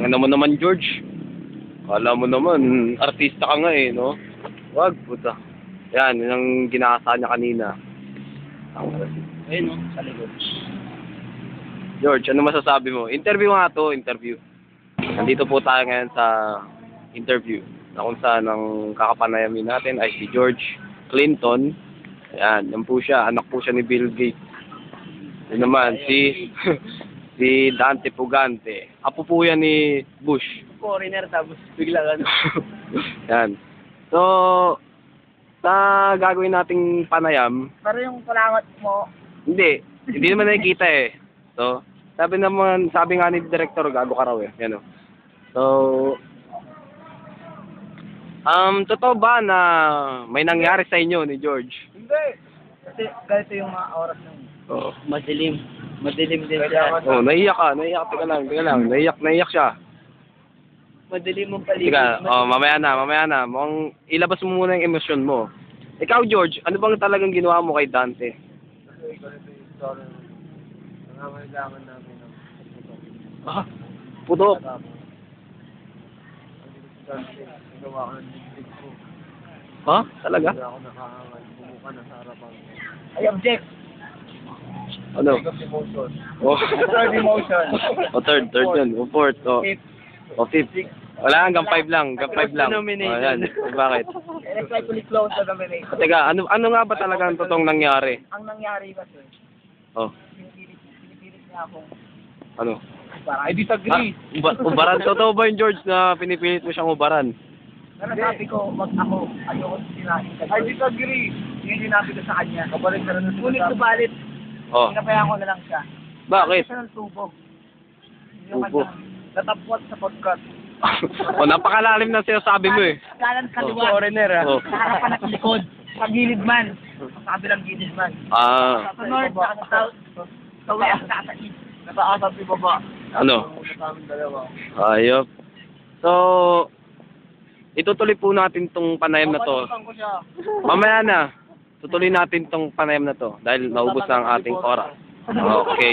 Tangina mo naman, George. Kala mo naman, artista ka nga eh, no? Wag, puta. Yan, yun ang ginasa niya kanina. Ayun, no? Sa likod. George, ano masasabi mo? Interview nga to, interview. Nandito po tayo ngayon sa interview na kung saan ang kakapanayamin natin ay si George Clinton. Ayan, yan po siya. Anak po siya ni Bill Gates. Yun naman, si si Dante Pugante. Apo po yan ni Bush. Foreigner, tapos bigla ano. Yan. So, sa gagawin nating panayam, Pero yung palangot mo, hindi naman nakikita eh. So, sabi nga ni director, gago ka raw eh. Yan o. So, totoo ba na may nangyari sa inyo ni George? hindi. Kasi ganito yung mga oras ng Oo. madilim. Madilim din siya. Oh, naiyak ka. Teka lang. Naiyak siya. Madilim mong paligid. Teka, mamaya na. Mukhang ilabas mo muna yung emosyon mo. Ikaw, George, ano bang talagang ginawa mo kay Dante? Kasi ganito yung story. Nangangailangan namin ng Ah, putok. Nagawa ko ng digdig ko. Ha? Talaga? Kaya ako nakahangal. Bumuka na sa harapan. I object. Ano? Take of emotion. Oh. Third emotion. O third yun. O fourth. O fifth. Wala, hanggang 5 lang. Nomination. O bakit? Respectfully close the nomination. Teka, ano nga ba talaga ang totoong nangyari? Ang nangyari kasi, Oh, pinipilit niya akong ano? parang, I disagree. Ubaran? Totoo ba yung George na pinipilit mo siyang ubaran? Pero sabi ko, wag ako, ayoko sinahin. I disagree. Yung sinabi ko sa kanya. Kabalik na rin. Ngunit subalit, Oh, pinabayaan ko na lang siya. bakit? Siya ng tubo. Tubo? Natapwat sa podcast. O, napakalalim na sinasabi mo eh. Kanan kaliwa. Oh. Foreigner Oh. Sa harapan at likod. Sa gilid man. Sa kabilang gilid man. Ah, Sa north, sa south. Sa west, sa east. Nataas at ibaba. ano? Sa aming dalawa. Ayop. So, itutuloy po natin tong panayam na to. Papalimutan ko siya. Mamaya na. Tutuloy natin tong panayam na to dahil naubos na ang ating oras. Okay.